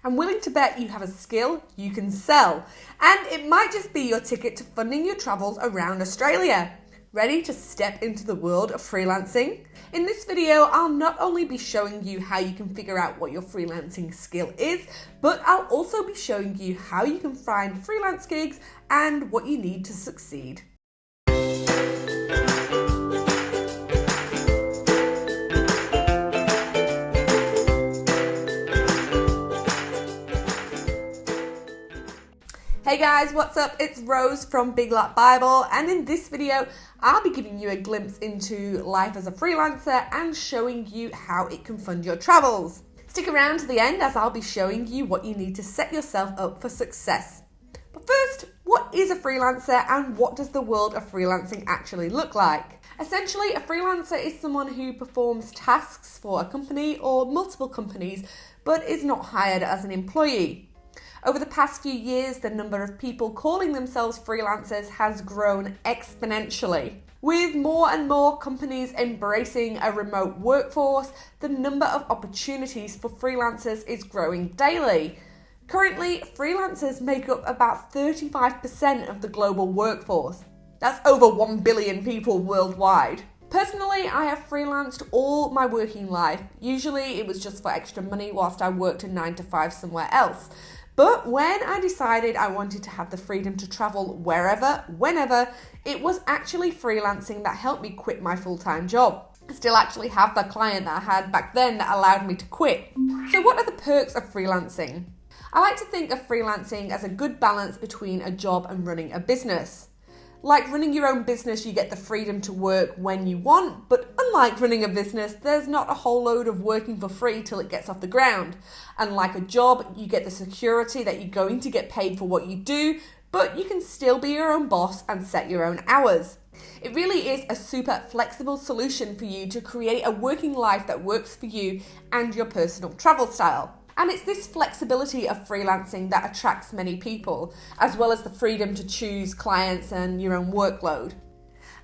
I'm willing to bet you have a skill you can sell, and it might just be your ticket to funding your travels around Australia. Ready to step into the world of freelancing? In this video, I'll not only be showing you how you can figure out what your freelancing skill is, but I'll also be showing you how you can find freelance gigs and what you need to succeed. Hey guys, what's up? It's Rose from Big Lap Bible, and in this video, I'll be giving you a glimpse into life as a freelancer and showing you how it can fund your travels. Stick around to the end as I'll be showing you what you need to set yourself up for success. But first, what is a freelancer and what does the world of freelancing actually look like? Essentially, a freelancer is someone who performs tasks for a company or multiple companies, but is not hired as an employee. Over the past few years, the number of people calling themselves freelancers has grown exponentially. With more and more companies embracing a remote workforce, the number of opportunities for freelancers is growing daily. Currently, freelancers make up about 35% of the global workforce. That's over 1 billion people worldwide. Personally, I have freelanced all my working life. Usually it was just for extra money whilst I worked a 9 to 5 somewhere else. But when I decided I wanted to have the freedom to travel wherever, whenever, it was actually freelancing that helped me quit my full-time job. I still actually have the client that I had back then that allowed me to quit. So what are the perks of freelancing? I like to think of freelancing as a good balance between a job and running a business. Like running your own business, you get the freedom to work when you want, but unlike running a business, there's not a whole load of working for free till it gets off the ground. Unlike a job, you get the security that you're going to get paid for what you do, but you can still be your own boss and set your own hours. It really is a super flexible solution for you to create a working life that works for you and your personal travel style. And it's this flexibility of freelancing that attracts many people, as well as the freedom to choose clients and your own workload.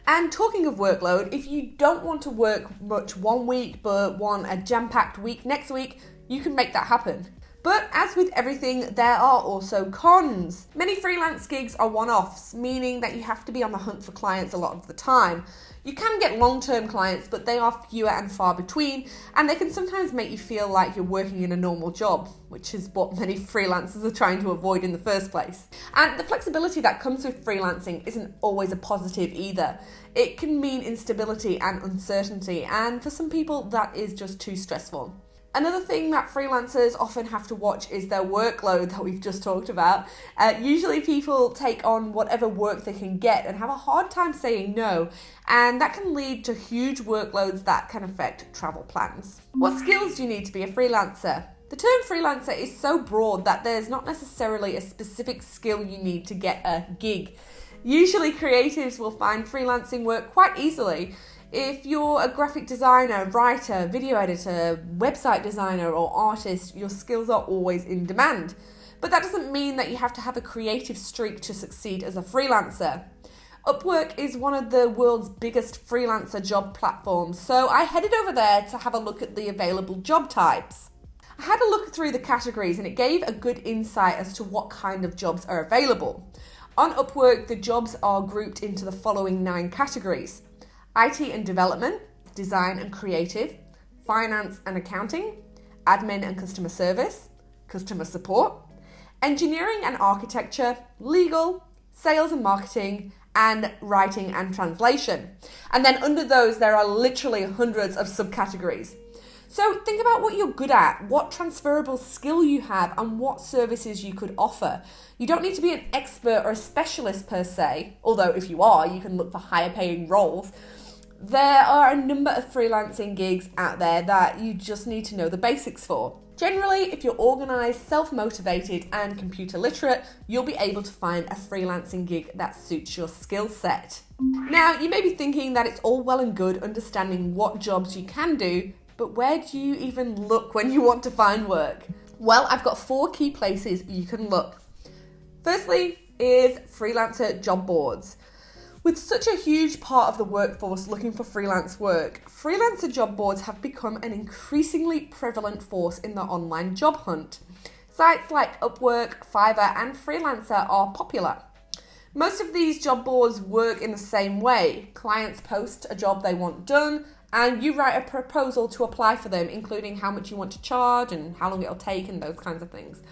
And talking of workload, if you don't want to work much one week but want a jam-packed week next week, you can make that happen. But as with everything, there are also cons. Many freelance gigs are one-offs, meaning that you have to be on the hunt for clients a lot of the time. You can get long-term clients, but they are fewer and far between, and they can sometimes make you feel like you're working in a normal job, which is what many freelancers are trying to avoid in the first place. And the flexibility that comes with freelancing isn't always a positive either. It can mean instability and uncertainty, and for some people that is just too stressful. Another thing that freelancers often have to watch is their workload that we've just talked about. Usually people take on whatever work they can get and have a hard time saying no, and that can lead to huge workloads that can affect travel plans. What skills do you need to be a freelancer? The term freelancer is so broad that there's not necessarily a specific skill you need to get a gig. Usually creatives will find freelancing work quite easily. If you're a graphic designer, writer, video editor, website designer or artist, your skills are always in demand. But that doesn't mean that you have to have a creative streak to succeed as a freelancer. Upwork is one of the world's biggest freelancer job platforms, so I headed over there to have a look at the available job types. I had a look through the categories and it gave a good insight as to what kind of jobs are available. On Upwork, the jobs are grouped into the following 9 categories: IT and development, design and creative, finance and accounting, admin and customer service, customer support, engineering and architecture, legal, sales and marketing, and writing and translation. And then under those, there are literally hundreds of subcategories. So think about what you're good at, what transferable skill you have, and what services you could offer. You don't need to be an expert or a specialist per se, although if you are, you can look for higher paying roles. There are a number of freelancing gigs out there that you just need to know the basics for. Generally, if you're organised, self-motivated and computer literate, you'll be able to find a freelancing gig that suits your skill set. Now, you may be thinking that it's all well and good understanding what jobs you can do, but where do you even look when you want to find work? Well, I've got 4 key places you can look. Firstly is freelancer job boards. With such a huge part of the workforce looking for freelance work, freelancer job boards have become an increasingly prevalent force in the online job hunt. Sites like Upwork, Fiverr, and Freelancer are popular. Most of these job boards work in the same way. Clients post a job they want done, and you write a proposal to apply for them, including how much you want to charge and how long it'll take and those kinds of things.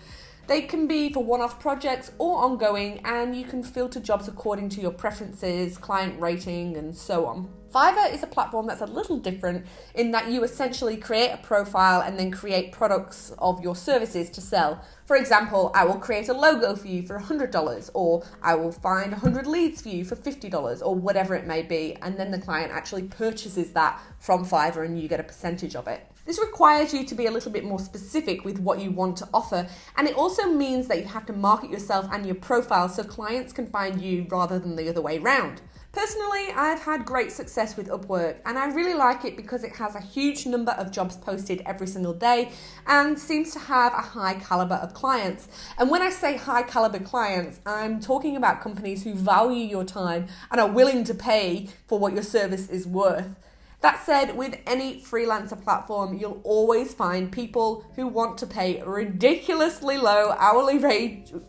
They can be for one-off projects or ongoing, and you can filter jobs according to your preferences, client rating, and so on. Fiverr is a platform that's a little different in that you essentially create a profile and then create products of your services to sell. For example, I will create a logo for you for $100, or I will find 100 leads for you for $50, or whatever it may be, and then the client actually purchases that from Fiverr and you get a percentage of it. This requires you to be a little bit more specific with what you want to offer, and it also means that you have to market yourself and your profile so clients can find you rather than the other way round. Personally, I've had great success with Upwork, and I really like it because it has a huge number of jobs posted every single day and seems to have a high caliber of clients. And when I say high caliber clients, I'm talking about companies who value your time and are willing to pay for what your service is worth. That said, with any freelancer platform, you'll always find people who want to pay ridiculously low hourly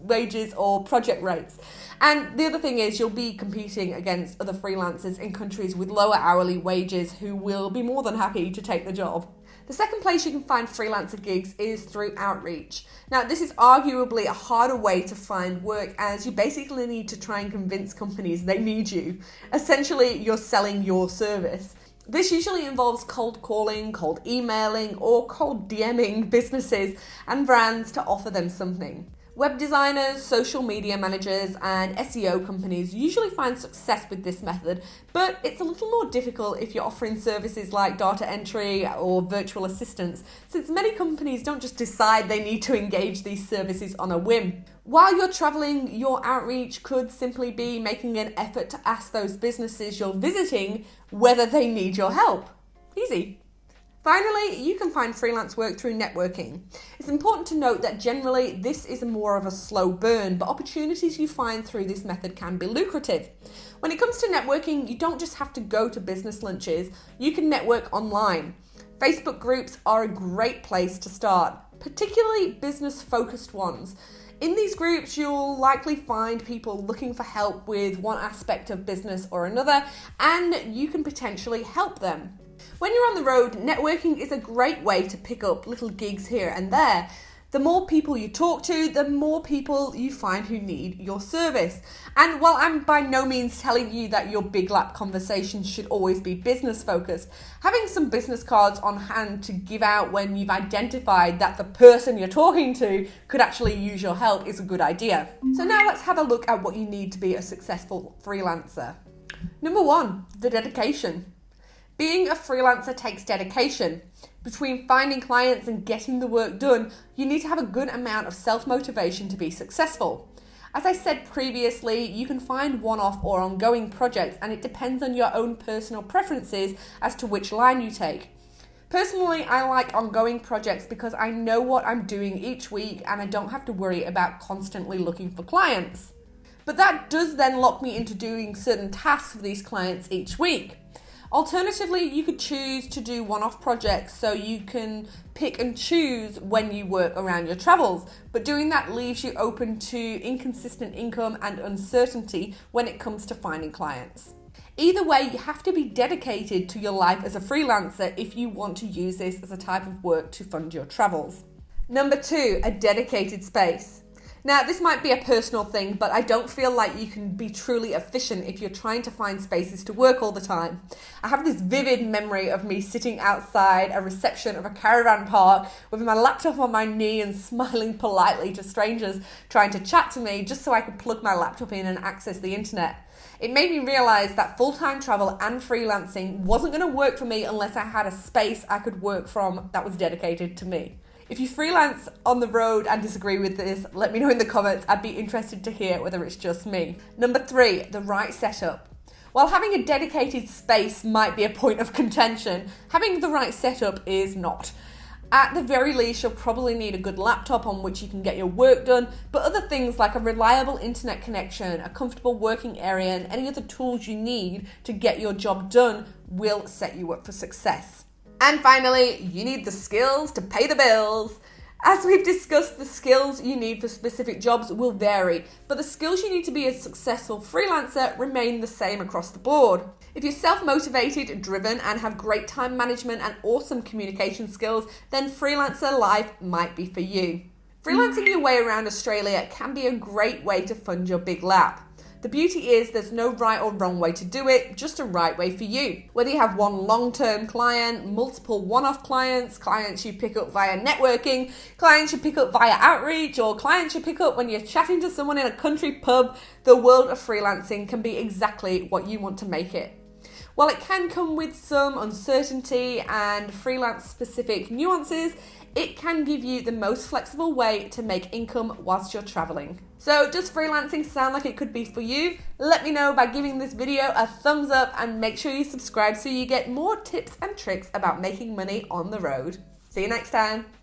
wages or project rates. And the other thing is you'll be competing against other freelancers in countries with lower hourly wages who will be more than happy to take the job. The second place you can find freelancer gigs is through outreach. Now, this is arguably a harder way to find work, as you basically need to try and convince companies they need you. Essentially, you're selling your service. This usually involves cold calling, cold emailing, or cold DMing businesses and brands to offer them something. Web designers, social media managers, and SEO companies usually find success with this method, but it's a little more difficult if you're offering services like data entry or virtual assistants, since many companies don't just decide they need to engage these services on a whim. While you're traveling, your outreach could simply be making an effort to ask those businesses you're visiting whether they need your help. Easy. Finally, you can find freelance work through networking. It's important to note that generally this is more of a slow burn, but opportunities you find through this method can be lucrative. When it comes to networking, you don't just have to go to business lunches, you can network online. Facebook groups are a great place to start, particularly business-focused ones. In these groups, you'll likely find people looking for help with one aspect of business or another, and you can potentially help them. When you're on the road, networking is a great way to pick up little gigs here and there. The more people you talk to, the more people you find who need your service. And while I'm by no means telling you that your big lap conversations should always be business focused, having some business cards on hand to give out when you've identified that the person you're talking to could actually use your help is a good idea. So now let's have a look at what you need to be a successful freelancer. Number 1, the dedication. Being a freelancer takes dedication. Between finding clients and getting the work done, you need to have a good amount of self-motivation to be successful. As I said previously, you can find one-off or ongoing projects, and it depends on your own personal preferences as to which line you take. Personally, I like ongoing projects because I know what I'm doing each week and I don't have to worry about constantly looking for clients. But that does then lock me into doing certain tasks for these clients each week. Alternatively, you could choose to do one-off projects so you can pick and choose when you work around your travels, but doing that leaves you open to inconsistent income and uncertainty when it comes to finding clients. Either way, you have to be dedicated to your life as a freelancer if you want to use this as a type of work to fund your travels. Number 2, a dedicated space. Now, this might be a personal thing, but I don't feel like you can be truly efficient if you're trying to find spaces to work all the time. I have this vivid memory of me sitting outside a reception of a caravan park with my laptop on my knee and smiling politely to strangers trying to chat to me just so I could plug my laptop in and access the internet. It made me realise that full-time travel and freelancing wasn't going to work for me unless I had a space I could work from that was dedicated to me. If you freelance on the road and disagree with this, let me know in the comments. I'd be interested to hear whether it's just me. Number 3, the right setup. While having a dedicated space might be a point of contention, having the right setup is not. At the very least, you'll probably need a good laptop on which you can get your work done, but other things like a reliable internet connection, a comfortable working area, and any other tools you need to get your job done will set you up for success. And finally, you need the skills to pay the bills. As we've discussed, the skills you need for specific jobs will vary, but the skills you need to be a successful freelancer remain the same across the board. If you're self-motivated, driven, and have great time management and awesome communication skills, then freelancer life might be for you. Freelancing your way around Australia can be a great way to fund your big lap. The beauty is there's no right or wrong way to do it, just a right way for you. Whether you have one long-term client, multiple one-off clients, clients you pick up via networking, clients you pick up via outreach, or clients you pick up when you're chatting to someone in a country pub, the world of freelancing can be exactly what you want to make it. While it can come with some uncertainty and freelance-specific nuances, it can give you the most flexible way to make income whilst you're traveling. So does freelancing sound like it could be for you? Let me know by giving this video a thumbs up and make sure you subscribe so you get more tips and tricks about making money on the road. See you next time.